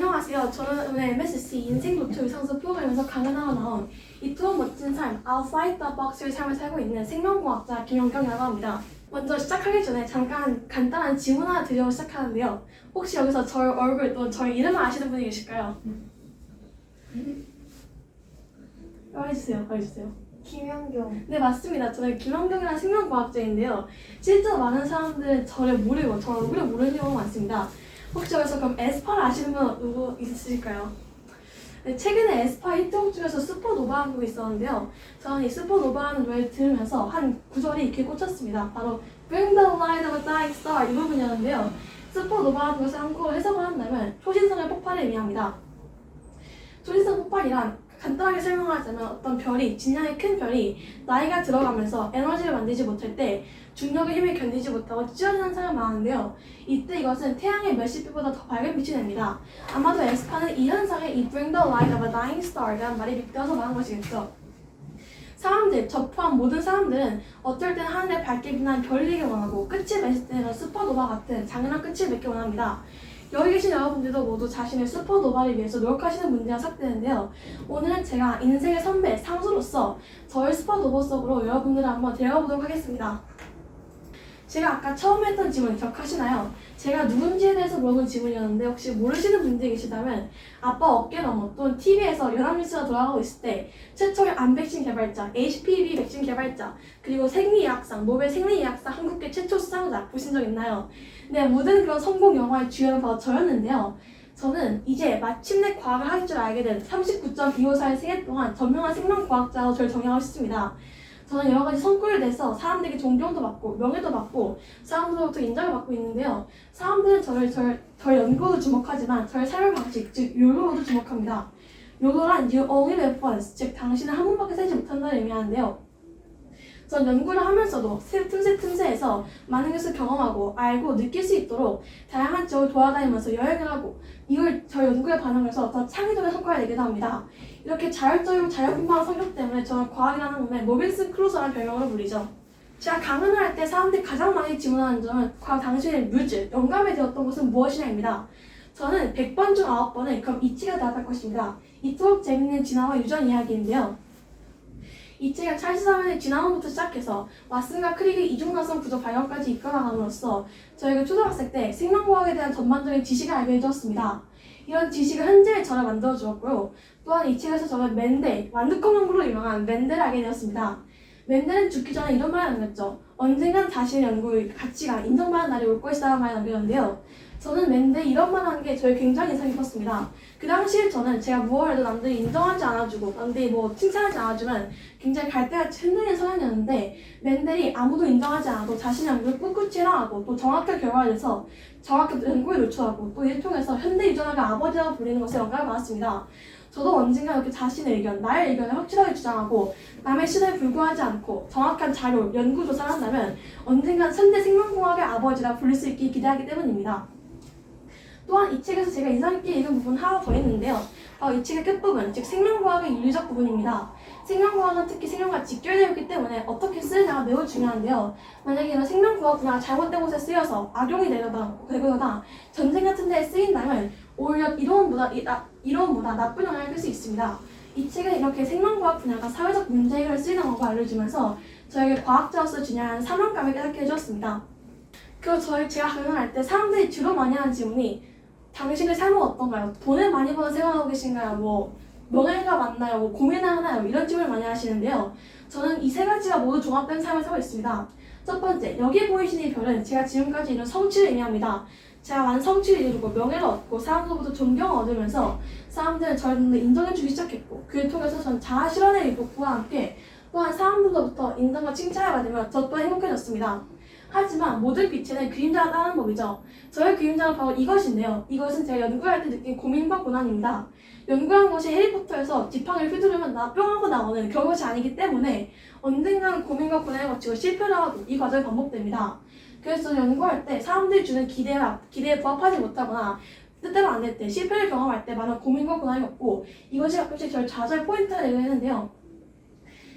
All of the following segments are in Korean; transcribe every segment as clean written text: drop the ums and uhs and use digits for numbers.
안녕하세요. 저는 오늘 MSc 인생 노트 유산소 프로그램에서 강연하러 나온 이토록 멋진 삶, Outside the Box의 삶을 살고 있는 생명공학자 김연경이라고 합니다. 먼저 시작하기 전에 잠깐 간단한 질문 하나 드리고 시작하는데요. 혹시 여기서 저의 얼굴 또는 저의 이름을 아시는 분이 계실까요? 말해주세요. 김연경. 네, 맞습니다. 저는 김연경이라는 생명과학자인데요. 실제로 많은 사람들은 저를 모르고 저 얼굴을 모르는 경우가 많습니다. 혹시 여기서 그럼 에스파를 아시는 분 누구 있으실까요? 네, 최근에 에스파 히트곡 중에서 슈퍼노바라는 곡이 있었는데요. 저는 이 슈퍼노바라는 노래를 들으면서 한 구절이 귀에 꽂혔습니다. 바로 Bring the light of a dying star 이 부분이었는데요. 슈퍼노바라는 것을 한국어로 해석을 한다면 초신성의 폭발을 의미합니다. 초신성 폭발이란 간단하게 설명하자면 어떤 별이, 질량이 큰 별이 나이가 들어가면서 에너지를 만들지 못할 때 중력의 힘을 견디지 못하고 찌어지는 현상을 말하는데요. 이때 이것은 태양의 몇십 배보다 더 밝은 빛이 냅니다. 아마도 에스파는 이 현상에 이 Bring the light of a dying star이라는 말이 빗대어서 말한 것이겠죠. 사람들, 저 포함 모든 사람들은 어떨 때는 하늘에 밝게 빛나는 별이길 원하고 끝이 맺을 때는 슈퍼노바 같은 장연한 끝을 맺기 원합니다. 여기 계신 여러분들도 모두 자신의 슈퍼노바를 위해서 노력하시는 분들이라 생각되는데요. 오늘은 제가 인생의 선배, 상수로서 저의 슈퍼노바 속으로 여러분들을 한번 데려가 보도록 하겠습니다. 제가 아까 처음 했던 질문 기억하시나요? 제가 누군지에 대해서 물어본 질문이었는데 혹시 모르시는 분들이 계시다면 아빠 어깨 너머 또는 TV에서 연합뉴스가 돌아가고 있을 때 최초의 암 백신 개발자, HPV 백신 개발자, 그리고 생리의학상, 노벨 생리의학상 한국계 최초 수상자 보신 적 있나요? 네, 모든 그런 성공 영화의 주연은 바로 저였는데요. 저는 이제 마침내 과학을 할 줄 알게 된 39.254의 생애 동안 전명한 생명과학자로 저를 정의하고 싶습니다. 저는 여러 가지 성과를 내서 사람들에게 존경도 받고 명예도 받고 사람들로부터 인정을 받고 있는데요. 사람들은 저의 연구도 주목하지만 저의 삶의 방식, 즉 요로로도 주목합니다. 요로란 you only live once, 즉 당신은 한 번밖에 살지 못한다는 의미하는데요. 전 연구를 하면서도 틈새에서 많은 것을 경험하고 알고 느낄 수 있도록 다양한 지역을 돌아다니면서 여행을 하고 이걸 저 연구에 반영해서 더 창의적인 성과를 내기도 합니다. 이렇게 자율적이고 자유분방한 성격 때문에 저는 과학이라는 학문에 로빈슨 크루소라는 별명으로 불리죠. 제가 강연을 할 때 사람들이 가장 많이 질문하는 점은 과학 당신의 뮤즈, 영감이 되었던 것은 무엇이냐입니다. 저는 100번 중 9번은 그럼 이 책에 대답할 것입니다. 이토록 재밌는 진화와 유전 이야기인데요. 이 책은 찰스 다윈의 진화론부터 시작해서 왓슨과 크릭의 이중나선 구조 발견까지 이끌어나감으로써 저에게 초등학생 때 생명과학에 대한 전반적인 지식을 알게 해주었습니다. 이런 지식은 현재의 저를 만들어 주었고요. 또한 이 책에서 저는 맨델, 완두콩 연구로 유명한 맨델을 알게 되었습니다. 맨델은 죽기 전에 이런 말을 남겼죠. 언젠간 자신의 연구의 가치가 인정받는 날이 올 것이라는 말을 남겼는데요. 저는 맨델이 이런 말을 한 게 저에 굉장히 인상 깊었습니다. 그 당시에 저는 제가 무엇을 해도 남들이 인정하지 않아주고 남들이 칭찬하지 않아주면 굉장히 갈대같이 흔들리는 성향이었는데 맨델이 아무도 인정하지 않아도 자신의 연구를 꿋꿋이 해나가고 또 정확한 결과를 내서 정확한 연구에 노출하고 또 이를 통해서 현대 유전학의 아버지라고 불리는 것에 영감을 받았습니다. 저도 언젠가 이렇게 자신의 의견, 나의 의견을 확실하게 주장하고 남의 시대에 불구하지 않고 정확한 자료, 연구 조사를 한다면 언젠간 현대 생명공학의 아버지라 불릴 수 있길 기대하기 때문입니다. 또한 이 책에서 제가 인상 깊게 읽은 부분 하나 더 있는데요. 바로 이 책의 끝부분, 즉 생명과학의 윤리적 부분입니다. 생명과학은 특히 생명과 직결되어 있기 때문에 어떻게 쓰느냐가 매우 중요한데요. 만약에 이런 생명과학 분야가 잘못된 곳에 쓰여서 악용이 되거나 전쟁 같은 데에 쓰인다면 오히려 이론보다 나쁜 영향을 끌 수 있습니다. 이 책은 이렇게 생명과학 분야가 사회적 문제 해결에 쓰이는 방법을 알려주면서 저에게 과학자로서 중요한 사명감을 깨닫게 해주었습니다. 그리고 제가 강연할 때 사람들이 주로 많이 하는 질문이 당신의 삶은 어떤가요? 돈을 많이 버는 생활하고 계신가요? 명예가 많나요? 고민을 하나요? 이런 질문을 많이 하시는데요. 저는 이 세 가지가 모두 종합된 삶을 살고 있습니다. 첫 번째, 여기 보이시는 이 별은 제가 지금까지 이룬 성취를 의미합니다. 제가 많은 성취를 이루고 명예를 얻고 사람들로부터 존경을 얻으면서 사람들은 저를 인정해주기 시작했고 그를 통해서 전 자아 실현의 욕구와 함께 또한 사람들로부터 인정과 칭찬을 받으며 저 또한 행복해졌습니다. 하지만 모든 빛에는 그림자가 따르는 법이죠. 저의 그림자는 바로 이것인데요. 이것은 제가 연구할 때 느낀 고민과 고난입니다. 연구한 것이 해리포터에서 지팡이를 휘두르면 뿅 하고 나오는 그런 것이 아니기 때문에 언젠가는 고민과 고난을 거치고 실패를 하고 이 과정이 반복됩니다. 그래서 연구할 때 사람들이 주는 기대에 부합하지 못하거나 뜻대로 안 될 때 실패를 경험할 때 많은 고민과 고난이 없고 이것이 가끔씩 저를 좌절 포인트가 되게 했는데요.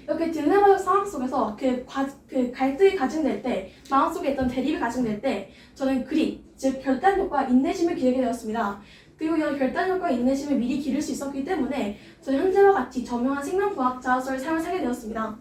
이렇게 딜레마적 상황 속에서 그 갈등이 가중될 때, 마음속에 있던 대립이 가중될 때 저는 그릿, 즉 결단력과 인내심을 기르게 되었습니다. 그리고 이런 결단력과 인내심을 미리 기를 수 있었기 때문에 저는 현재와 같이 저명한 생명과학자로서의 삶을 살게 되었습니다.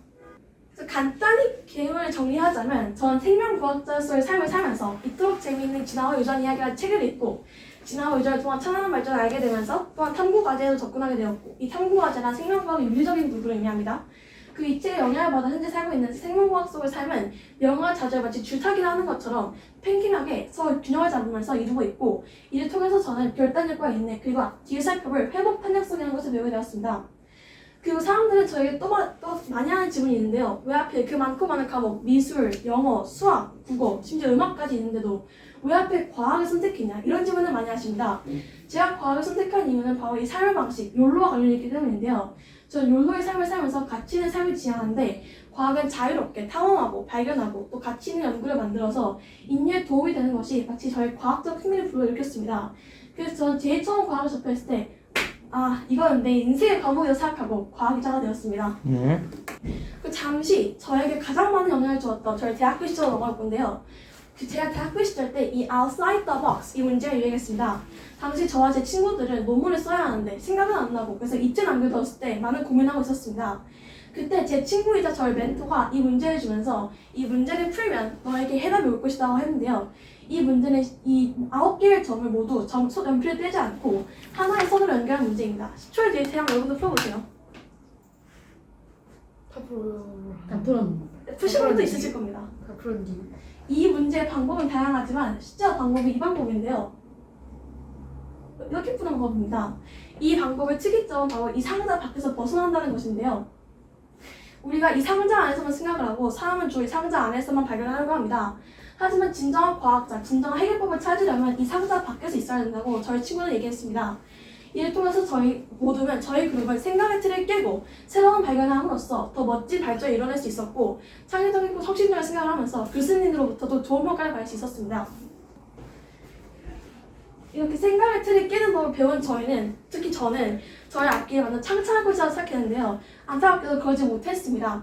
그래서 간단히 개요를 정리하자면 전 생명과학자로서의 삶을 살면서 이토록 재미있는 진화와 유전 이야기라는 책을 읽고 진화와 유전을 통한 천안한 발전을 알게 되면서 또한 탐구과제에도 접근하게 되었고 이 탐구과제란 생명과학의 윤리적인 부분을 의미합니다. 그 이 책의 영향을 받아 현재 살고 있는 생명과학 속의 삶은 명화 자주에 마치 줄타기를 하는 것처럼 팽팽하게 서로 균형을 잡으면서 이루고 있고 이를 통해서 저는 결단력과 인내 그리고 뒤에 살펴볼 회복 탄력성이라는 것을 배우게 되었습니다. 그리고 사람들은 저에게 또 많이 하는 질문이 있는데요. 왜 하필 그 많고 많은 과목, 미술, 영어, 수학, 국어, 심지어 음악까지 있는데도 왜 하필 과학을 선택했냐 이런 질문을 많이 하십니다. 제가 과학을 선택한 이유는 바로 이 삶의 방식, 욜로와 관련이 있기 때문인데요. 저는 욜로의 삶을 살면서 가치 있는 삶을 지향하는데 과학은 자유롭게 탐험하고 발견하고 또 가치 있는 연구를 만들어서 인류에 도움이 되는 것이 마치 저의 과학적 흥미를 불러일으켰습니다. 그래서 저는 제일 처음 과학을 접했을 때 이건 내 인생의 과목이라고 생각하고 과학자가 되었습니다. 그 잠시 저에게 가장 많은 영향을 주었던 저의 대학교 시절로 넘어갈 건데요. 제가 대학교 시절 때 이 outside the box 이 문제가 유행했습니다. 당시 저와 제 친구들은 논문을 써야 하는데 생각은 안 나고 그래서 잊지 남겨뒀을 때 많은 고민하고 있었습니다. 그때 제 친구이자 저의 멘토가 이 문제를 주면서 이 문제를 풀면 너에게 해답이 올 것이라고 했는데요. 이 문제는 이 9개의 점을 모두 연필에 떼지 않고 하나의 선으로 연결한 문제입니다. 10초에 대해 대학 여러분도 풀어보세요. 다 풀었는데. 푸신 분도 있으실 겁니다. 다 풀었는데. 이 문제의 방법은 다양하지만 실제 방법이 이 방법인데요. 이렇게 푸는 방법입니다. 이 방법의 특이점은 바로 이 상자 밖에서 벗어난다는 것인데요. 우리가 이 상자 안에서만 생각을 하고 사람은 주로 이 상자 안에서만 발견하려고 합니다. 하지만 진정한 과학자, 진정한 해결법을 찾으려면 이 상자 밖에서 있어야 된다고 저희 친구는 얘기했습니다. 이를 통해서 저희 모두는 저희 그룹은 생각의 틀을 깨고 새로운 발견을 함으로써 더 멋진 발전을 이뤄낼 수 있었고 창의적이고 혁신적인 생각을 하면서 교수님으로부터도 좋은 평가를 받을 수 있었습니다. 이렇게 생각의 틀을 깨는 법을 배운 저희는, 특히 저는 저희 악기에 맞는 창창한 것이라고 생각했는데요. 안타깝게도 그러지 못했습니다.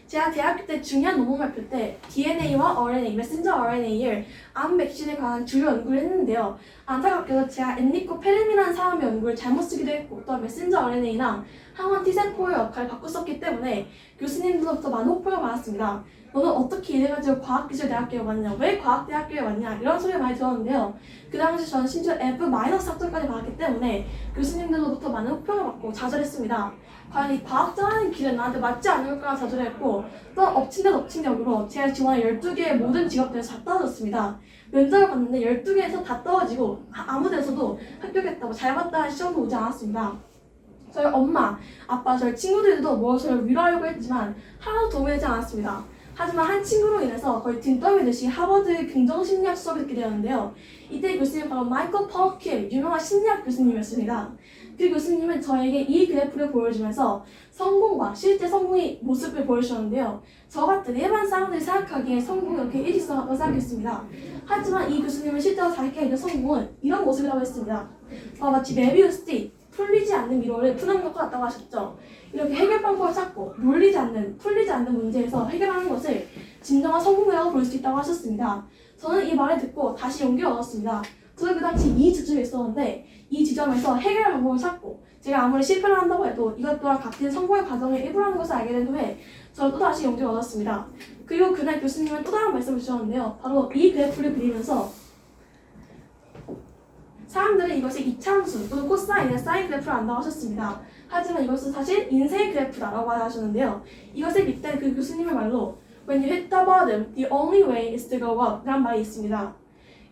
제가 대학교 때 중요한 논문 발표 때 DNA와 RNA, 메신저 RNA를 암 백신에 관한 주요 연구를 했는데요. 안타깝게도 제가 엔리코 페르미라는 사람의 연구를 잘못 쓰기도 했고 또 메신저 RNA랑 항원 T세포의 역할을 바꿨었기 때문에 교수님들로부터 많은 호평을 받았습니다. 너는 어떻게 이래가지고 과학기술대학교에 왔냐, 왜 과학대학교에 왔냐 이런 소리를 많이 들었는데요. 그 당시 저는 심지어 F-학점까지 받았기 때문에 교수님들로부터 많은 호평을 받고 좌절했습니다. 과연 이 과학자라는 길은 나한테 맞지 않을 거라 좌절했고 또 엎친 데 덮친 격으로 제가 지원한 12개의 모든 직업들에서 다 떨어졌습니다. 면접을 봤는데 12개에서 다 떨어지고 아무 데서도 합격했다고 잘 봤다는 시험도 오지 않았습니다. 저희 엄마, 아빠, 저희 친구들도 저를 위로하려고 했지만 하나도 도움이 되지 않았습니다. 하지만 한 친구로 인해서 거의 뒷덜미듯이 하버드 긍정심리학 수업을 듣게 되었는데요. 이때 교수님은 바로 마이클 펄킴, 유명한 심리학 교수님이었습니다. 그 교수님은 저에게 이 그래프를 보여주면서 성공과 실제 성공의 모습을 보여주셨는데요. 저 같은 일반 사람들이 생각하기에 성공이 이렇게 일직선하다고 생각했습니다. 하지만 이 교수님은 실제로 자기가 이룬 성공은 이런 모습이라고 했습니다. 마치 메비우스 띠, 풀리지 않는 미로를 푸는 것과 같다고 하셨죠. 이렇게 해결 방법을 찾고 풀리지 않는 문제에서 해결하는 것을 진정한 성공이라고 볼 수 있다고 하셨습니다. 저는 이 말을 듣고 다시 용기를 얻었습니다. 저는 그 당시 이 지점에 있었는데 이 지점에서 해결 방법을 찾고 제가 아무리 실패를 한다고 해도 이것 또한 같은 성공의 과정의 일부라는 것을 알게 된 후에 저는 또다시 용기를 얻었습니다. 그리고 그날 교수님은 또 다른 말씀을 주셨는데요. 바로 이 그래프를 그리면서 사람들은 이것이 이차함수 또는 코사인의 사인 그래프를 안다고 하셨습니다. 하지만 이것은 사실 인생의 그래프다라고 하셨는데요. 이것을 빗댄 그 교수님의 말로 When you hit the bottom, the only way is to go up 라는 말이 있습니다.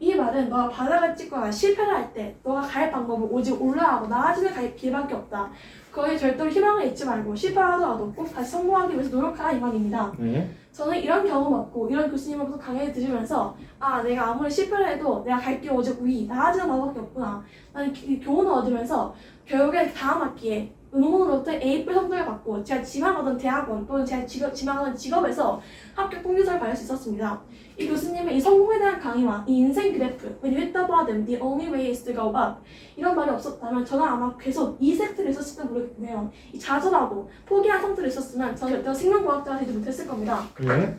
이 말은 너가 바닥을 찍거나 실패를 할 때 너가 갈 방법은 오직 올라가고 나아지는 길밖에 없다. 거기에 절대로 희망을 잊지 말고 실패하더라도 꼭 다시 성공하기 위해서 노력하라 이 말입니다. 저는 이런 경험 없고 이런 교수님으로부터 강의를 들으면서 내가 아무리 실패를 해도 내가 갈 길 오직 위, 나아지는 방법밖에 없구나. 나는 교훈을 얻으면서 결국에 다음 학기에 논문으로부터 A+ 성적을 받고 제가 지망하던 대학원 또는 제가 지망하던 직업에서 합격 통지서를 받을 수 있었습니다. 이 교수님의 이 성공에 대한 강의와 이 인생 그래프 When you hit the bottom, the only way is to go up 이런 말이 없었다면 저는 아마 계속 이 세트를 있었을지도 모르겠네요. 이 좌절하고 포기한 성들이 있었으면 저는 여태껏 생명과학자가 되지 못했을 겁니다. 네.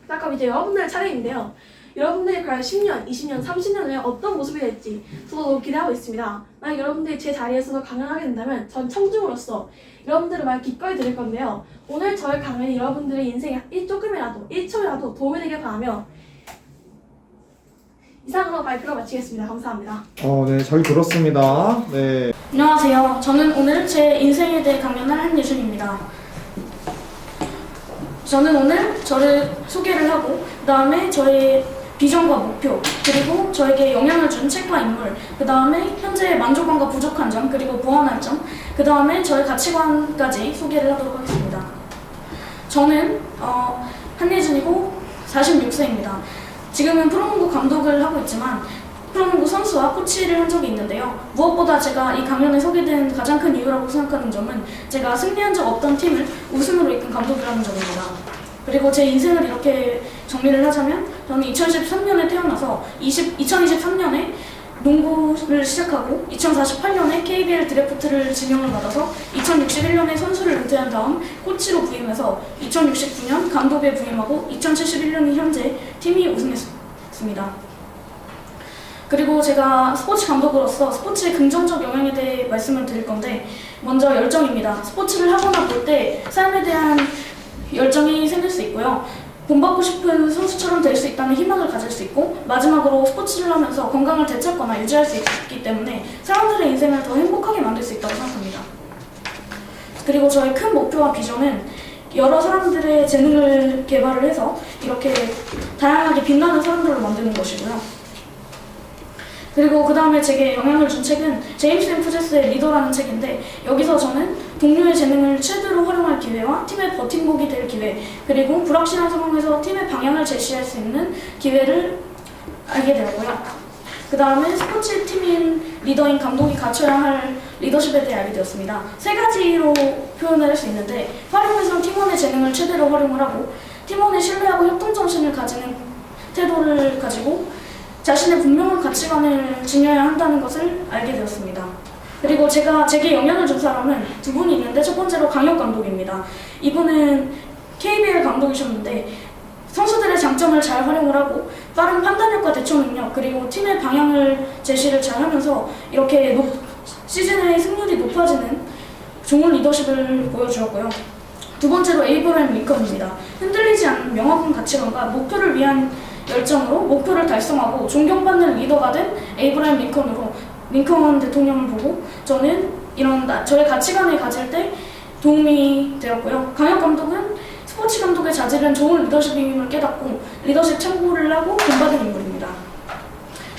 자, 그럼 이제 여러분들의 차례인데요. 여러분들이 과연 10년, 20년, 30년 후에 어떤 모습이 될지 저도 너무 기대하고 있습니다. 만약 여러분들이 제 자리에서도 강연하게 된다면 전 청중으로서 여러분들의 말 기꺼이 들을 건데요. 오늘 저의 강연이 여러분들의 인생에 조금이라도 1초라도 도움이 되길 바라며 이상으로 발표를 마치겠습니다. 감사합니다. 네, 잘 들었습니다. 네. 안녕하세요. 저는 오늘 제 인생에 대해 강연할 한예준입니다. 저는 오늘 저를 소개를 하고 그 다음에 저의 비전과 목표 그리고 저에게 영향을 준 책과 인물 그 다음에 현재 만족감과 부족한 점 그리고 보완할 점 그 다음에 저의 가치관까지 소개를 하도록 하겠습니다. 저는 한예준이고 46세입니다. 지금은 프로농구 감독을 하고 있지만 프로농구 선수와 코치를 한 적이 있는데요. 무엇보다 제가 이 강연에 서게 된 가장 큰 이유라고 생각하는 점은 제가 승리한 적 없던 팀을 우승으로 이끈 감독이라는 점입니다. 그리고 제 인생을 이렇게 정리를 하자면 저는 2013년에 태어나서 2023년에 농구를 시작하고 2048년에 KBL 드래프트를 지명을 받아서 2061년에 선수를 은퇴한 다음 코치로 부임해서 2069년 감독에 부임하고 2071년이 현재 팀이 우승했습니다. 그리고 제가 스포츠 감독으로서 스포츠의 긍정적 영향에 대해 말씀을 드릴 건데 먼저 열정입니다. 스포츠를 하거나 볼 때 삶에 대한 열정이 생길 수 있고요. 본받고 싶은 선수처럼 될 수 있다는 희망을 가질 수 있고 마지막으로 스포츠를 하면서 건강을 되찾거나 유지할 수 있기 때문에 사람들의 인생을 더 행복하게 만들 수 있다고 생각합니다. 그리고 저의 큰 목표와 비전은 여러 사람들의 재능을 개발을 해서 이렇게 다양하게 빛나는 사람들로 만드는 것이고요. 그리고 그 다음에 제게 영향을 준 책은 제임스 앤 푸제스의 리더라는 책인데 여기서 저는 동료의 재능을 최대로 활용할 기회와 팀의 버팀목이 될 기회 그리고 불확실한 상황에서 팀의 방향을 제시할 수 있는 기회를 알게 되었고요. 그 다음에 스포츠 팀인 리더인 감독이 갖춰야 할 리더십에 대해 알게 되었습니다. 세 가지로 표현을 할 수 있는데 활용에서는 팀원의 재능을 최대로 활용을 하고 팀원의 신뢰하고 협동정신을 가지는 태도를 가지고 자신의 분명한 가치관을 지녀야 한다는 것을 알게 되었습니다. 그리고 제게 영향을 준 사람은 두 분이 있는데 첫 번째로 강혁 감독입니다. 이분은 KBL 감독이셨는데 선수들의 장점을 잘 활용을 하고 빠른 판단력과 대처 능력 그리고 팀의 방향을 제시를 잘 하면서 이렇게 시즌의 승률이 높아지는 좋은 리더십을 보여주었고요. 두 번째로 에이브러햄 링컨입니다. 흔들리지 않는 명확한 가치관과 목표를 위한 열정으로 목표를 달성하고 존경받는 리더가 된 에이브러햄 링컨 대통령을 보고 저는 이런 저의 가치관을 가질 때 도움이 되었고요. 강혁 감독은 스포츠 감독의 자질은 좋은 리더십임을 깨닫고 리더십 참고를 하고 본받은 인물입니다.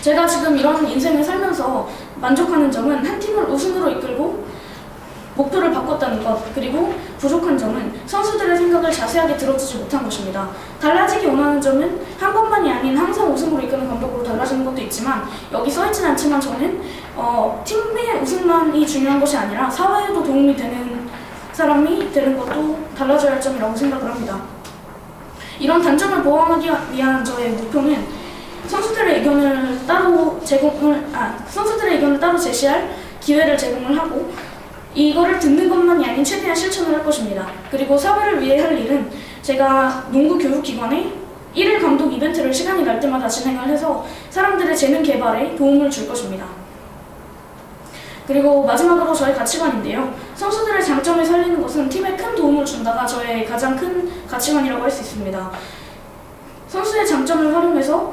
제가 지금 이런 인생을 살면서 만족하는 점은 한 팀을 우승으로 이끌고 목표를 바꿨다는 것 그리고 부족한 점은 선수들의 생각을 자세하게 들어주지 못한 것입니다. 달라지기 원하는 점은 한 번만이 아닌 항상 우승으로 이끄는 감독으로 달라지는 것도 있지만 여기 써있진 않지만 저는 팀의 우승만이 중요한 것이 아니라 사회에도 도움이 되는 사람이 되는 것도 달라져야 할 점이라고 생각을 합니다. 이런 단점을 보완하기 위한 저의 목표는 선수들의 의견을 따로 제시할 기회를 제공을 하고 이거를 듣는 것만이 아닌 최대한 실천을 할 것입니다. 그리고 사회를 위해 할 일은 제가 농구 교육기관에 1일 감독 이벤트를 시간이 날 때마다 진행을 해서 사람들의 재능 개발에 도움을 줄 것입니다. 그리고 마지막으로 저의 가치관인데요. 선수들의 장점을 살리는 것은 팀에 큰 도움을 준다가 저의 가장 큰 가치관이라고 할 수 있습니다. 선수의 장점을 활용해서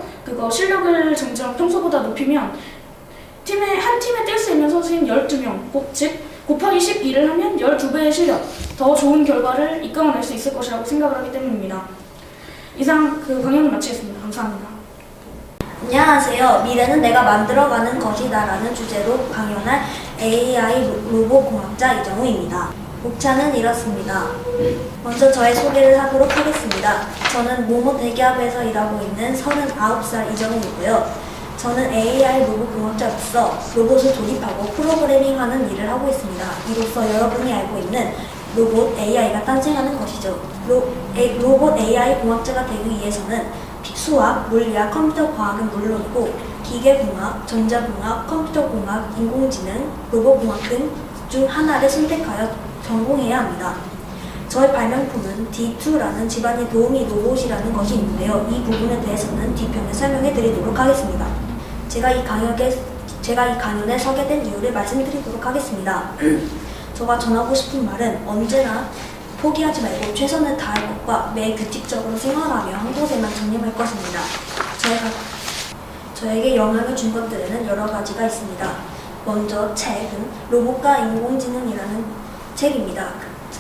실력을 점점 평소보다 높이면 한 팀에 뛸 수 있는 선수인 12명, 즉 곱하기 12를 하면 12배의 실력, 더 좋은 결과를 이끌어낼 수 있을 것이라고 생각을 하기 때문입니다. 이상 강연을 마치겠습니다. 감사합니다. 안녕하세요. 미래는 내가 만들어가는 것이다 라는 주제로 강연할 AI 로봇공학자 이정우입니다. 목차는 이렇습니다. 먼저 저의 소개를 하도록 하겠습니다. 저는 모모 대기업에서 일하고 있는 39살 이정우이고요. 저는 AI 로봇공학자로서 로봇을 조립하고 프로그래밍하는 일을 하고 있습니다. 이로써 여러분이 알고 있는 로봇 AI가 탄생하는 것이죠. 로봇 AI 공학자가 되기 위해서는 수학, 물리학, 컴퓨터 과학은 물론이고 기계공학, 전자공학, 컴퓨터공학, 인공지능, 로봇공학 등 중 하나를 선택하여 전공해야 합니다. 저의 발명품은 D2라는 집안의 도우미 로봇이라는 것이 있는데요. 이 부분에 대해서는 뒤편에 설명해 드리도록 하겠습니다. 제가 이 강연에 서게 된 이유를 말씀드리도록 하겠습니다. 제가 전하고 싶은 말은 언제나 포기하지 말고 최선을 다할 것과 매일 규칙적으로 생활하며 한 곳에만 전념할 것입니다. 저에게 영향을 준 것들에는 여러 가지가 있습니다. 먼저 책은 로봇과 인공지능이라는 책입니다.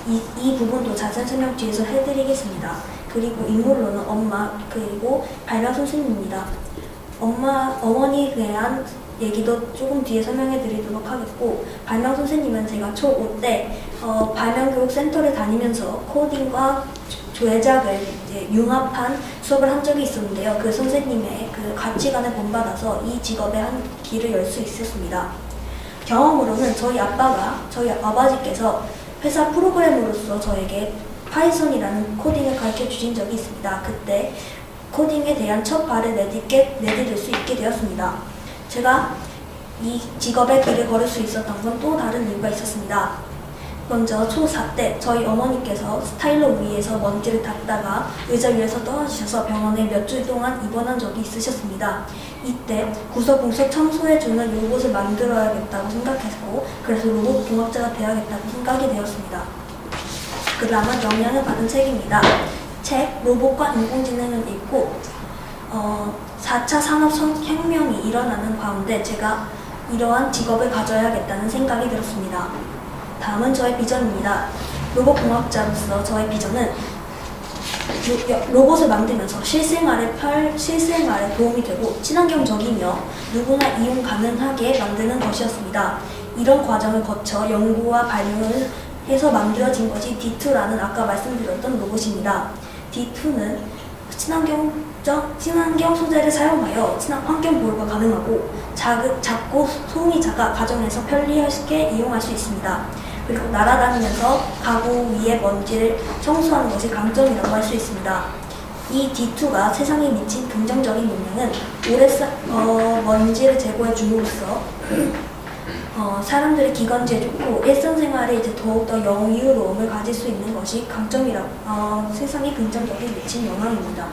이 부분도 자세한 설명 뒤에서 해드리겠습니다. 그리고 인물로는 엄마 그리고 발명 선생님입니다. 어머니에 대한 얘기도 조금 뒤에 설명해 드리도록 하겠고, 발명 선생님은 제가 초5 때 발명교육센터를 다니면서 코딩과 조회작을 이제 융합한 수업을 한 적이 있었는데요. 그 선생님의 그 가치관을 본받아서 이 직업에 한 길을 열 수 있었습니다. 경험으로는 저희 아버지께서 회사 프로그램으로서 저에게 파이썬이라는 코딩을 가르쳐 주신 적이 있습니다. 그때 코딩에 대한 첫 발을 내디딜 수 있게 되었습니다. 제가 이 직업의 길을 걸을 수 있었던 건 또 다른 이유가 있었습니다. 먼저 초4 때 저희 어머니께서 스타일러 위에서 먼지를 닦다가 의자 위에서 떨어지셔서 병원에 몇 주 동안 입원한 적이 있으셨습니다. 이때 구석구석 청소해주는 로봇을 만들어야겠다고 생각했고, 그래서 로봇공학자가 되어야겠다고 생각이 되었습니다. 그 다음은 영향을 받은 책입니다. 책 로봇과 인공지능을 읽고 4차 산업혁명이 일어나는 가운데 제가 이러한 직업을 가져야겠다는 생각이 들었습니다. 다음은 저의 비전입니다. 로봇공학자로서 저의 비전은 로봇을 만들면서 실생활에 도움이 되고 친환경적이며 누구나 이용 가능하게 만드는 것이었습니다. 이런 과정을 거쳐 연구와 발명을 해서 만들어진 것이 D2라는 아까 말씀드렸던 로봇입니다. D2는 친환경 소재를 사용하여 환경 보호가 가능하고 작고 소음이 작아 가정에서 편리하게 이용할 수 있습니다. 그리고 날아다니면서 가구 위의 먼지를 청소하는 것이 강점이라고 할 수 있습니다. 이 D2가 세상에 미친 긍정적인 영향은 먼지를 제거해 줌으로써 사람들의 기관지에 좋고 일상생활에 이제 더욱더 여유로움을 가질 수 있는 것이 세상에 긍정적인 미친 영향입니다.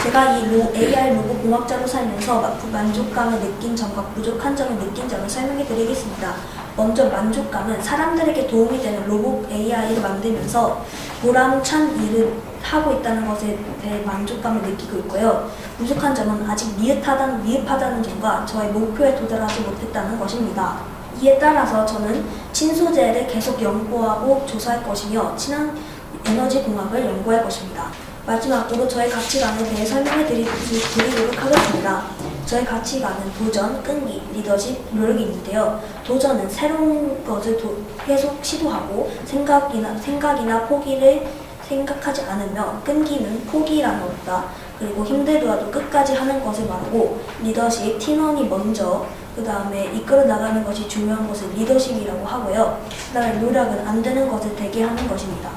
제가 이 AI 로봇 공학자로 살면서 만족감을 느낀 점과 부족한 점을 느낀 점을 설명해 드리겠습니다. 먼저 만족감은 사람들에게 도움이 되는 로봇 AI를 만들면서 보람찬 일을 하고 있다는 것에 대해 만족감을 느끼고 있고요. 부족한 점은 아직 미흡하다는 점과 저의 목표에 도달하지 못했다는 것입니다. 이에 따라서 저는 친소재를 계속 연구하고 조사할 것이며 친환 에너지 공학을 연구할 것입니다. 마지막으로 저의 가치관에 대해 설명해 드리도록 하겠습니다. 저의 가치관은 도전, 끈기, 리더십, 노력이 있는데요. 도전은 새로운 것을 계속 시도하고 생각이나 포기를 생각하지 않으며, 끈기는 포기란 없다. 그리고 힘들더라도 끝까지 하는 것을 말하고, 리더십, 팀원이 먼저 그 다음에 이끌어 나가는 것이 중요한 것을 리더십이라고 하고요. 그 다음에 노력은 안 되는 것을 되게 하는 것입니다.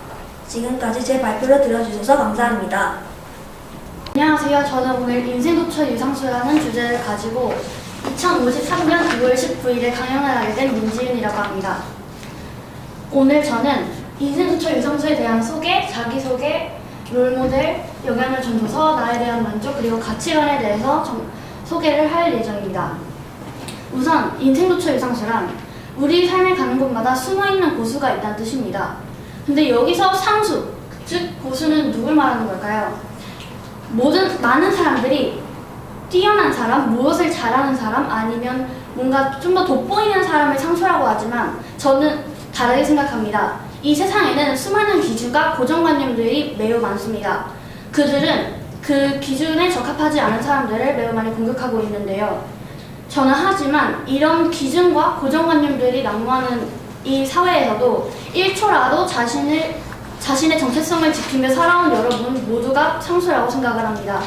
지금까지 제 발표를 들어주셔서 감사합니다. 안녕하세요. 저는 오늘 인생도처 유상수라는 주제를 가지고 2053년 9월 19일에 강연을 하게 된 민지은이라고 합니다. 오늘 저는 인생도처 유상수에 대한 소개, 자기소개, 롤모델, 영향을 준 도서, 나에 대한 만족, 그리고 가치관에 대해서 소개를 할 예정입니다. 우선 인생도처 유상수란 우리 삶에 가는 곳마다 숨어있는 고수가 있다는 뜻입니다. 근데 여기서 상수, 즉 고수는 누굴 말하는 걸까요? 많은 사람들이 뛰어난 사람, 무엇을 잘하는 사람, 아니면 뭔가 좀 더 돋보이는 사람을 상수라고 하지만 저는 다르게 생각합니다. 이 세상에는 수많은 기준과 고정관념들이 매우 많습니다. 그들은 그 기준에 적합하지 않은 사람들을 매우 많이 공격하고 있는데요. 저는 하지만 이런 기준과 고정관념들이 난무하는 이 사회에서도 1초라도 자신의 정체성을 지키며 살아온 여러분 모두가 상수라고 생각을 합니다.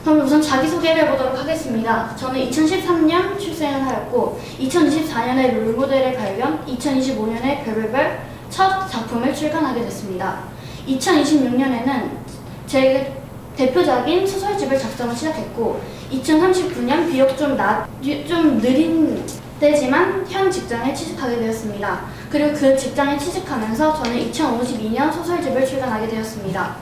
그럼 우선 자기소개를 해보도록 하겠습니다. 저는 2013년 출생을 하였고 2024년에 롤모델의 발견, 2025년에 별별별 첫 작품을 출간하게 됐습니다. 2026년에는 제 대표작인 소설집을 작성을 시작했고 2039년 비록 좀 느린 때지만 현 직장에 취직하게 되었습니다. 그리고 그 직장에 취직하면서 저는 2052년 소설집을 출간하게 되었습니다.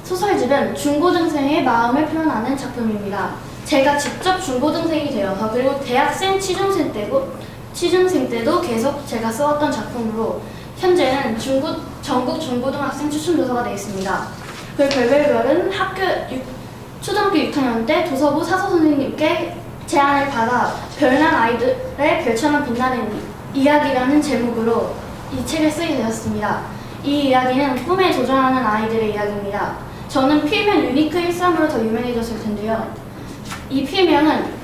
소설집은 중고등생의 마음을 표현하는 작품입니다. 제가 직접 중고등생이 되어서 그리고 대학생 취준생 때도 계속 제가 써왔던 작품으로 현재는 전국 중고등학생 추천도서가 되어 있습니다. 그리고 별별별은 초등학교 6학년 때 도서부 사서 선생님께 제안을 받아 별난 아이들의 별처럼 빛나는 이야기라는 제목으로 이 책을 쓰게 되었습니다. 이 이야기는 꿈에 도전하는 아이들의 이야기입니다. 저는 필명 유니크 13으로 더 유명해졌을 텐데요. 이 필명은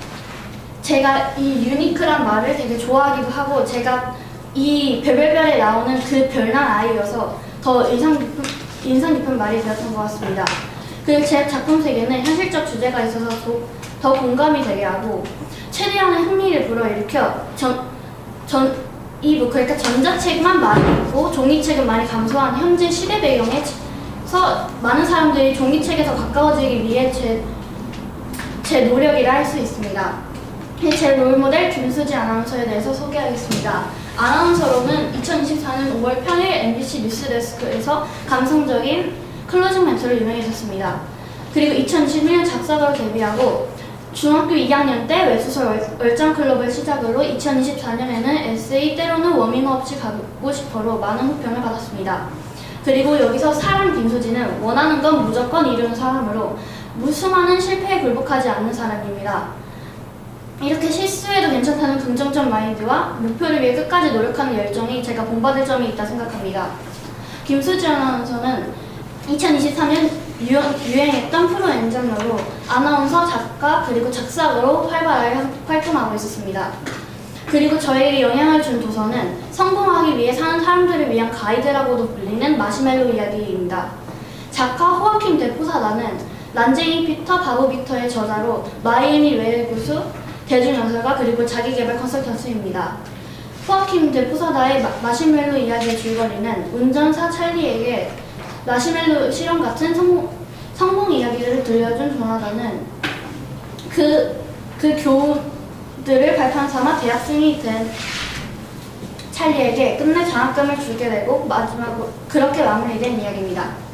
제가 이 유니크란 말을 되게 좋아하기도 하고 제가 이 별별별에 나오는 그 별난 아이여서 더 인상 깊은 말이 되었던 것 같습니다. 그리고 제 작품 세계는 현실적 주제가 있어서 더 공감이 되게 하고 최대한의 흥미를 불어일으켜 그러니까 전자책만 많이 읽고 종이책은 많이 감소한 현재 시대 배경에서 많은 사람들이 종이책에서 가까워지기 위해 제 노력이라 할 수 있습니다. 제 롤모델 김수지 아나운서에 대해서 소개하겠습니다. 아나운서로는 2024년 5월 평일 MBC 뉴스데스크에서 감성적인 클로징 멘트로 유명해졌습니다. 그리고 2021년 작사가로 데뷔하고 중학교 2학년 때 웹소설 얼짱클럽을 시작으로 2024년에는 에세이 때로는 워밍업 없이 가고 싶어로 많은 호평을 받았습니다. 그리고 여기서 사람 김수지는 원하는 건 무조건 이루는 사람으로 수많은 실패에 굴복하지 않는 사람입니다. 이렇게 실수해도 괜찮다는 긍정적 마인드와 목표를 위해 끝까지 노력하는 열정이 제가 본받을 점이 있다 생각합니다. 김수지 아나운서는 2023년 유행했던 프로 엔젤러로 아나운서, 작가, 그리고 작사가로 활발하게 활동하고 있었습니다. 그리고 저에게 영향을 준 도서는 성공하기 위해 사는 사람들을 위한 가이드라고도 불리는 마시멜로 이야기입니다. 작가 호아킴 데 포사다는 난쟁이 피터 바보 빅터의 저자로 마이애미 웨일 교수, 대중연설가 그리고 자기개발 컨설턴트입니다. 호아킴 데 포사다의 마시멜로 이야기의 줄거리는 운전사 찰리에게 마시멜로 실험 같은 성공 이야기를 들려준 조나단은 그 교훈들을 발판 삼아 대학생이 된 찰리에게 끝내 장학금을 주게 되고 마지막으로 그렇게 마무리된 이야기입니다.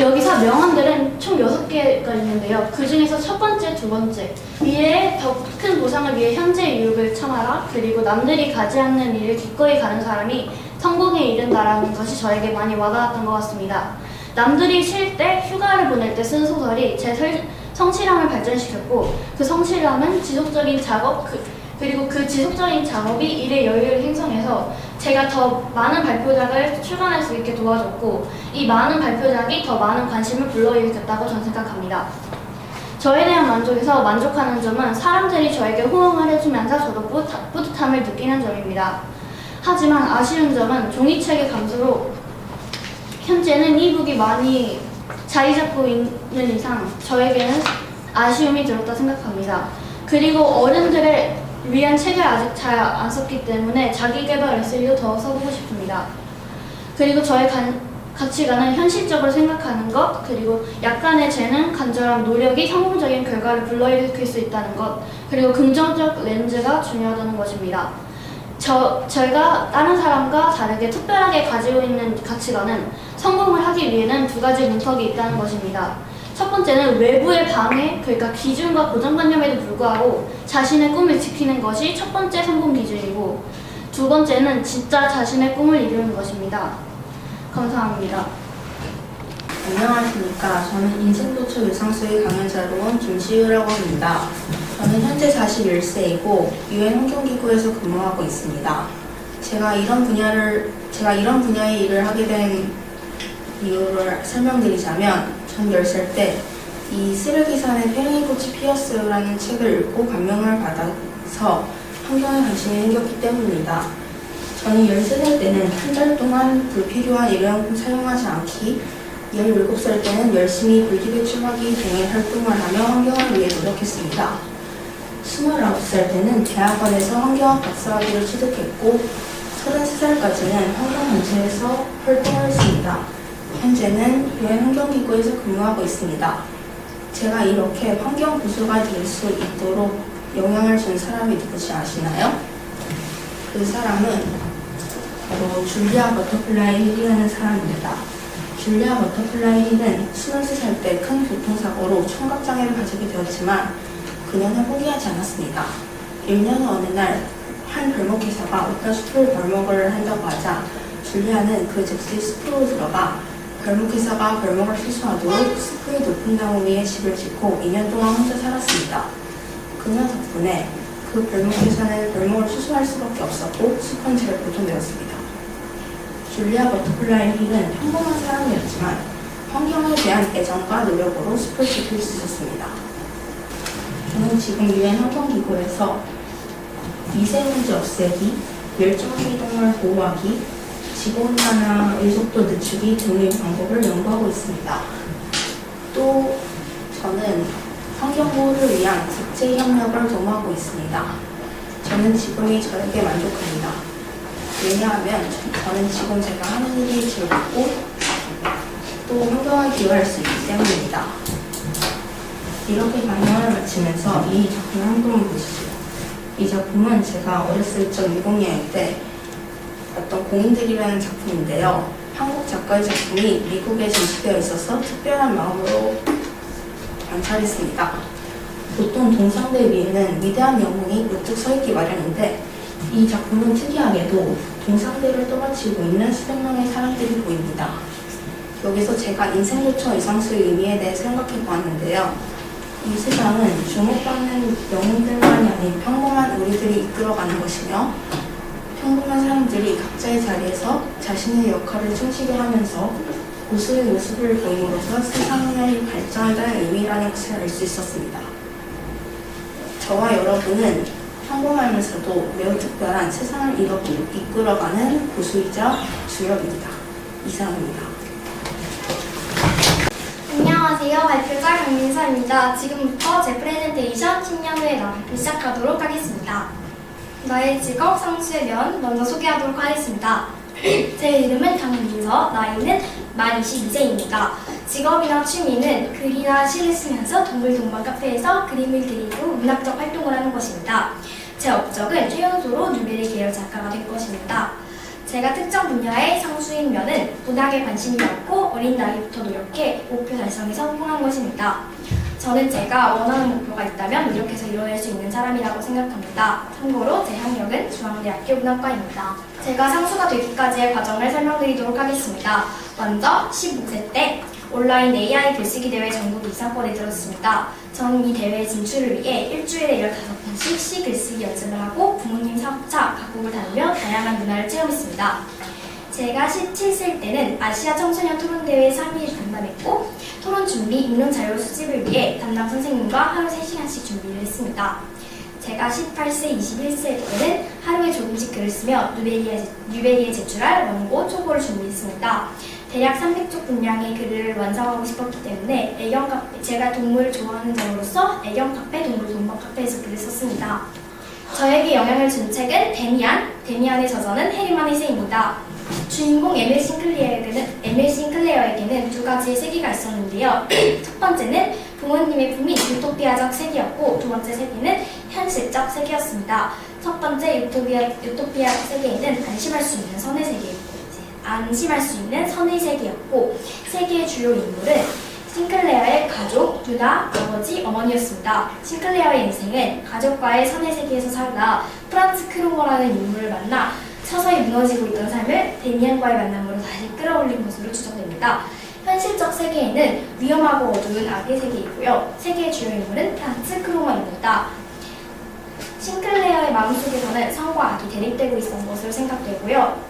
여기서 명언들은 총 6개가 있는데요. 그 중에서 첫 번째, 두 번째 미래의 더 큰 보상을 위해 현재의 유혹을 참아라. 그리고 남들이 가지 않는 일을 기꺼이 가는 사람이 성공에 이른다라는 것이 저에게 많이 와닿았던 것 같습니다. 남들이 쉴 때, 휴가를 보낼 때 쓴 소설이 제 성실함을 발전시켰고 그 성실함은 지속적인 작업, 그리고 그 지속적인 작업이 일의 여유를 형성해서 제가 더 많은 발표작을 출간할 수 있게 도와줬고 이 많은 발표작이 더 많은 관심을 불러일으켰다고 저는 생각합니다. 저에 대한 만족에서 만족하는 점은 사람들이 저에게 호응을 해주면서 저도 뿌듯함을 느끼는 점입니다. 하지만 아쉬운 점은 종이책의 감소로 현재는 이북이 많이 자리 잡고 있는 이상 저에게는 아쉬움이 들었다 생각합니다. 그리고 어른들을 위한 책을 아직 잘 안 썼기 때문에 자기개발 에세이도 더 써보고 싶습니다. 그리고 저의 가치관은 현실적으로 생각하는 것, 그리고 약간의 재능, 간절한 노력이 성공적인 결과를 불러일으킬 수 있다는 것, 그리고 긍정적 렌즈가 중요하다는 것입니다. 저희가 다른 사람과 다르게 특별하게 가지고 있는 가치관은 성공을 하기 위해는 두 가지 문턱이 있다는 것입니다. 첫 번째는 외부의 방해, 그러니까 기준과 고정관념에도 불구하고 자신의 꿈을 지키는 것이 첫 번째 성공 기준이고 두 번째는 진짜 자신의 꿈을 이루는 것입니다. 감사합니다. 안녕하십니까. 저는 인생도처 유상수의 강연자로 온 김시우라고 합니다. 저는 현재 41세이고 유엔 환경기구에서 근무하고 있습니다. 제가 이런 분야의 일을 하게 된 이유를 설명드리자면 전 10살 때 이 쓰레기산의 팽이꽃이 피었어요라는 책을 읽고 감명을 받아서 환경에 관심이 생겼기 때문입니다. 저는 13살 때는 한 달 동안 불필요한 일회용품 사용하지 않기, 17살 때는 열심히 불기배출하기 등의 활동을 하며 환경을 위해 노력했습니다. 29살 때는 대학원에서 환경학 박사학위를 취득했고 33살까지는 환경단체에서 활동을 했습니다. 현재는 유엔 환경기구에서 근무하고 있습니다. 제가 이렇게 환경보수가 될 수 있도록 영향을 준 사람이 누구지 아시나요? 그 사람은 바로 줄리아 버터플라이 힐이라는 사람입니다. 줄리아 버터플라이 힐은 23살 때 큰 교통사고로 청각장애를 가지게 되었지만 그녀는 포기하지 않았습니다. 1년 후 어느 날 한 벌목회사가 어떤 숲을 벌목을 한다고 하자 줄리아는 그 즉시 숲으로 들어가 벌목회사가 벌목을 수수하도록 숲의 높은 나무 위에 집을 짓고 2년 동안 혼자 살았습니다. 그녀 덕분에 그 벌목회사는 벌목을 수수할 수밖에 없었고 숲은 잘 보존되었습니다. 줄리아 버터플라이 힐은 평범한 사람이었지만 환경에 대한 애정과 노력으로 숲을 지킬 수 있었습니다. 저는 지금 유엔 환경기구에서 미세먼지 없애기, 멸종위기 동물 보호하기, 지구온난화 의속도 늦추기 등의 방법을 연구하고 있습니다. 또 저는 환경보호를 위한 국제협력을 도모하고 있습니다. 저는 지금이 저에게 만족합니다. 왜냐하면 저는 지금 제가 하는 일이 즐겁고 또 환경을 기여할 수 있기 때문입니다. 이렇게 강연을 마치면서 이 작품을 한 번 보시죠. 이 작품은 제가 어렸을 적 미국여행 때 어떤 공인들이라는 작품인데요. 한국 작가의 작품이 미국에 전시되어 있어서 특별한 마음으로 관찰했습니다. 보통 동상대 위에는 위대한 영웅이 우뚝 서 있기 마련인데 이 작품은 특이하게도 동상대를 떠받치고 있는 수백 명의 사람들이 보입니다. 여기서 제가 인생도처 이상수의 의미에 대해 생각해 보았는데요. 이 세상은 주목받는 영웅들만이 아닌 평범한 우리들이 이끌어가는 것이며 평범한 사람들이 각자의 자리에서 자신의 역할을 충실히 하면서 고수의 모습을 보임으로써 세상의 발전하는 의미라는 것을 알 수 있었습니다. 저와 여러분은 평범하면서도 매우 특별한 세상을 이끌어가는 고수이자 주역입니다. 이상입니다. 안녕하세요. 발표자 강민서입니다. 지금부터 제 프레젠테이션 10년 후의 나를 시작하도록 하겠습니다. 나의 직업 상수의 먼저 소개하도록 하겠습니다. 제 이름은 강민서, 나이는 만 22세입니다. 직업이나 취미는 글이나 시를 쓰면서 동물동반 카페에서 그림을 그리고 문학적 활동을 하는 것입니다. 제 업적은 최연소로 뉴베리 계열 작가가 된 것입니다. 제가 특정 분야의 상수인 면은 문학에 관심이 많고 어린 나이부터 노력해 목표 달성에 성공한 것입니다. 저는 제가 원하는 목표가 있다면 노력해서 이뤄낼 수 있는 사람이라고 생각합니다. 참고로 제 학력은 중앙대학교 문학과입니다. 제가 상수가 되기까지의 과정을 설명드리도록 하겠습니다. 먼저 15세 때 온라인 AI 글쓰기 대회 전국 2사권에 들었습니다. 저는 이 대회 진출을 위해 일주일에 15번씩 시 글쓰기 연습을 하고 부모님 사업차, 각국을 다니며 다양한 문화를 체험했습니다. 제가 17세 때는 아시아 청소년 토론대회 3위를 담당했고 토론 준비, 읽는 자료 수집을 위해 담당 선생님과 하루 3시간씩 준비를 했습니다. 제가 18세, 21세 때는 하루에 조금씩 글을 쓰며 뉴베리에 제출할 원고, 초고를 준비했습니다. 대략 300쪽 분량의 글을 완성하고 싶었기 때문에 제가 동물을 좋아하는 점으로서 애견 카페, 동물 동반 카페에서 글을 썼습니다. 저에게 영향을 준 책은 데미안의 저자는 해리만 헤세입니다. 주인공 에밀 싱클레어에게는 두 가지의 세계가 있었는데요. 첫 번째는 부모님의 품인 유토피아적 세계였고 두 번째 세계는 현실적 세계였습니다. 첫 번째 유토피아 세계에는 안심할 수 있는 선의 세계였고 세계의 주요 인물은 싱클레어의 가족, 누나, 아버지, 어머니였습니다. 싱클레어의 인생은 가족과의 선의 세계에서 살다 프란츠 크루머라는 인물을 만나 서서히 무너지고 있던 삶을 데미안과의 만남으로 다시 끌어올린 것으로 추정됩니다. 현실적 세계에는 위험하고 어두운 악의 세계이고요. 세계의 주요 인물은 프란츠 크루머입니다. 싱클레어의 마음속에서는 선과 악이 대립되고 있었던 것으로 생각되고요.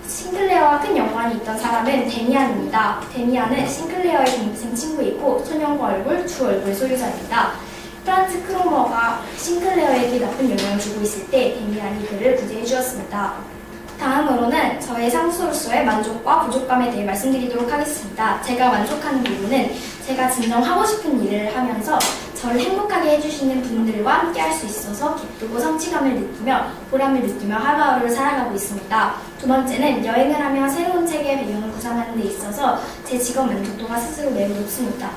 싱클레어와 큰 연관이 있던 사람은 데미안입니다. 데미안은 싱클레어의 동생 친구이고 소년과 주 얼굴 소유자입니다. 프란츠 크루머가 싱클레어에게 나쁜 영향을 주고 있을 때 데미안이 그를 구제해 주었습니다. 다음으로는 저의 상수로서의 만족과 부족감에 대해 말씀드리도록 하겠습니다. 제가 만족하는 부분은 제가 진정 하고 싶은 일을 하면서 저를 행복하게 해주시는 분들과 함께 할 수 있어서 기쁘고 성취감을 느끼며 보람을 느끼며 하루하루를 살아가고 있습니다. 두 번째는 여행을 하며 새로운 세계의 배경을 구상하는 데 있어서 제 직업 만족도가 스스로 매우 높습니다.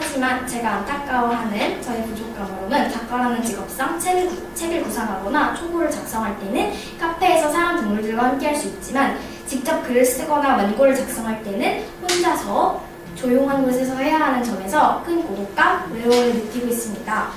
하지만 제가 안타까워하는 저의 부족함으로는 작가라는 직업상 책을 구상하거나 초고를 작성할 때는 카페에서 사람 동물들과 함께할 수 있지만 직접 글을 쓰거나 원고를 작성할 때는 혼자서 조용한 곳에서 해야 하는 점에서 큰 고독감, 외로움을 느끼고 있습니다.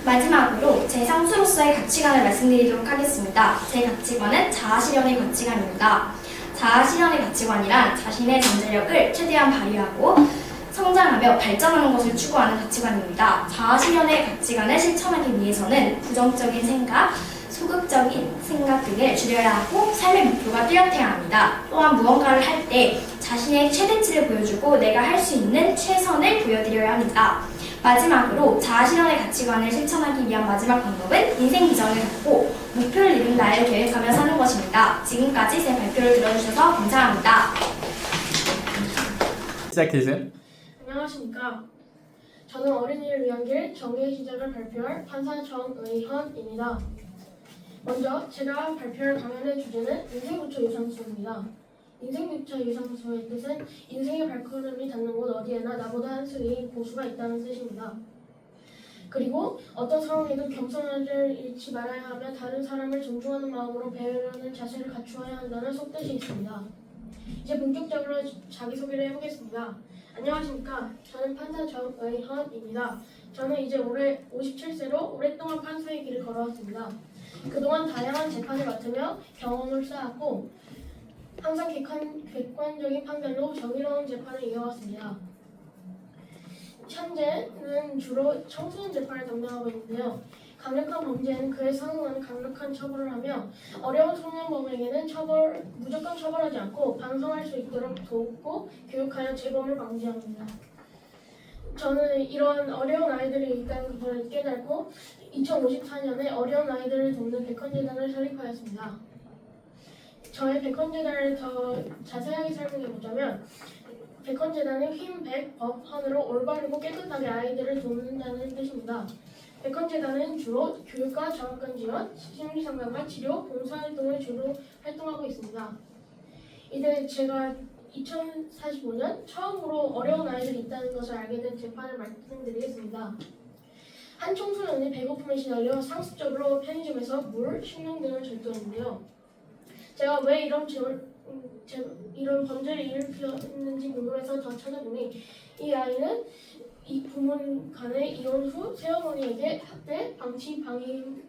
마지막으로 제 상수로서의 가치관을 말씀드리도록 하겠습니다. 제 가치관은 자아실현의 가치관입니다. 자아실현의 가치관이란 자신의 잠재력을 최대한 발휘하고 성장하며 발전하는 것을 추구하는 가치관입니다. 자아실현의 가치관을 실천하기 위해서는 부정적인 생각, 소극적인 생각 등을 줄여야 하고 삶의 목표가 뚜렷해야 합니다. 또한 무언가를 할 때 자신의 최대치를 보여주고 내가 할 수 있는 최선을 보여드려야 합니다. 마지막으로 자아실현의 가치관을 실천하기 위한 마지막 방법은 인생 비전을 갖고 목표를 이룬 날을 계획하며 사는 것입니다. 지금까지 제 발표를 들어주셔서 감사합니다. 시작해주세요. 안녕하십니까. 저는 어린이를 위한 길 정의의 시작을 발표할 판사 정의현입니다. 먼저 제가 발표할 강연의 주제는 인생부처 유산소입니다. 인생부처 유산소의 뜻은 인생의 발걸음이 닿는 곳 어디에나 나보다 한 수위 고수가 있다는 뜻입니다. 그리고 어떤 상황에도 겸손을 잃지 말아야 하며 다른 사람을 존중하는 마음으로 배우려는 자세를 갖추어야 한다는 속뜻이 있습니다. 이제 본격적으로 자기소개를 해보겠습니다. 안녕하십니까. 저는 판사 정의현입니다. 저는 이제 올해 57세로 오랫동안 판사의 길을 걸어왔습니다. 그동안 다양한 재판을 맡으며 경험을 쌓았고 항상 객관적인 판결로 정의로운 재판을 이어왔습니다. 현재는 주로 청소년 재판을 담당하고 있는데요. 강력한 범죄에는 그에 상응하는 강력한 처벌을 하며 어려운 소년범에게는 무조건 처벌하지 않고 반성할 수 있도록 돕고 교육하여 재범을 방지합니다. 저는 이런 어려운 아이들이 있다는 것을 깨닫고 2054년에 어려운 아이들을 돕는 백헌재단을 설립하였습니다. 저의 백헌재단을 더 자세하게 설명해보자면 백헌재단은 힘, 백, 법, 헌으로 올바르고 깨끗하게 아이들을 돕는다는 뜻입니다. 백헌재단은 주로 교육과 장학금 지원, 심리상담과 치료, 봉사활동을 주로 활동하고 있습니다. 이제 제가 2045년 처음으로 어려운 아이들이 있다는 것을 알게 된 재판을 말씀드리겠습니다. 한 청소년이 배고픔에 시달려 상습적으로 편의점에서 물, 식량 등을 절도했는데요. 제가 왜 이런 범죄를 일으켰는지 궁금해서 더 찾아보니 이 아이는 이 부모 간의 이혼 후 새어머니에게 학대, 방치, 방임을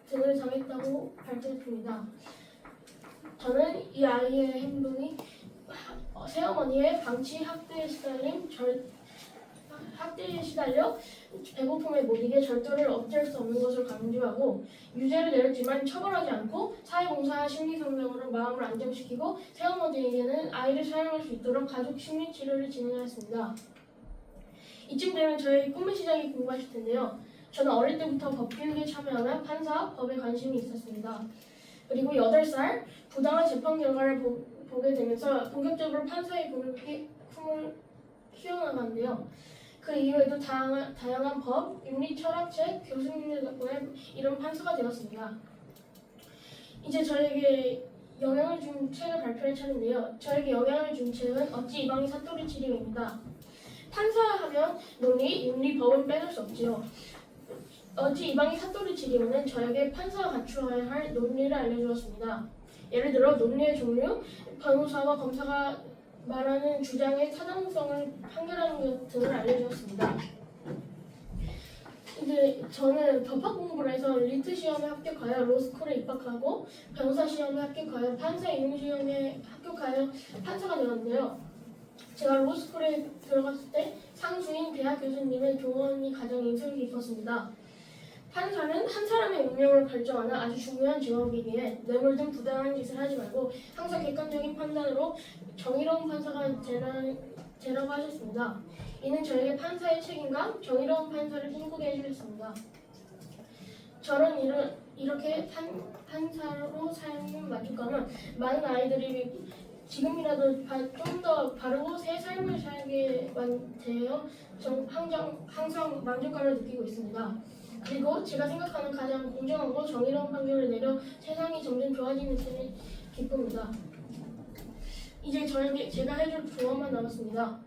등을 당했다고 밝혔습니다. 저는 이 아이의 행동이 새어머니의 방치, 학대에 시달려 배고픔에 못 이겨 절도를 억제할 수 없는 것을 강조하고 유죄를 내렸지만 처벌하지 않고 사회봉사와 심리상담으로 마음을 안정시키고 새어머니에게는 아이를 사랑할 수 있도록 가족 심리치료를 진행하였습니다. 이쯤 되면 저의 꿈의 시작이 궁금하실 텐데요. 저는 어릴 때부터 법교육에 참여하며 판사, 법에 관심이 있었습니다. 그리고 8살 부당한 재판 결과를 보게 되면서 본격적으로 판사의 꿈을 키워나갔는데요. 그 이후에도 다양한 법, 윤리 철학책, 교수님들 덕분에 이런 판사가 되었습니다. 이제 저에게 영향을 준 책을 발표할 차례인데요. 저에게 영향을 준 책은 어찌 이방이 사토리 치료입니다. 판사하면 논리, 윤리, 법은 빼놓을 수 없지요. 어찌 이방이 사토리 치료는 저에게 판사가 갖추어야 할 논리를 알려주었습니다. 예를 들어 논리의 종류, 변호사와 검사가 말하는 주장의 타당성을 판결하는 것 등을 알려주었습니다. 이제 저는 법학 공부를 해서 리트 시험에 합격하여 로스쿨에 입학하고 변호사 시험에 합격하여 판사 임용 시험에 합격하여 판사가 되었는데요. 제가 로스쿨에 들어갔을 때 상수인 대학 교수님의 조언이 가장 인상 깊었습니다. 판사는 한 사람의 운명을 결정하는 아주 중요한 직업이기에 뇌물 등 부당한 짓을 하지 말고 항상 객관적인 판단으로 정의로운 판사가 되라고 하셨습니다. 이는 저에게 판사의 책임감, 정의로운 판사를 꿈꾸게 해주셨습니다. 저는 이렇게 판사로 삶의 만족감은 많은 아이들이 지금이라도 좀 더 바르고 새 삶을 살게 되어 항상 만족감을 느끼고 있습니다. 그리고 제가 생각하는 가장 공정하고 정의로운 판결을 내려 세상이 점점 좋아지는 것이 기쁩니다. 이제 제가 해줄 조언만 남았습니다.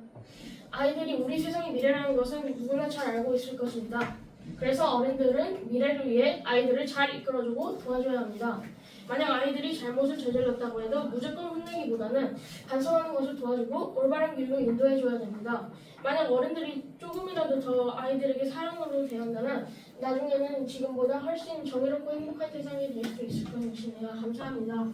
아이들이 우리 세상의 미래라는 것은 누구나 잘 알고 있을 것입니다. 그래서 어른들은 미래를 위해 아이들을 잘 이끌어주고 도와줘야 합니다. 만약 아이들이 잘못을 저질렀다고 해도 무조건 혼내기보다는 반성하는 것을 도와주고 올바른 길로 인도해줘야 됩니다. 만약 어른들이 조금이라도 더 아이들에게 사랑으로 대한다면 나중에는 지금보다 훨씬 정의롭고 행복한 세상이 될 수 있을 것이네요. 감사합니다.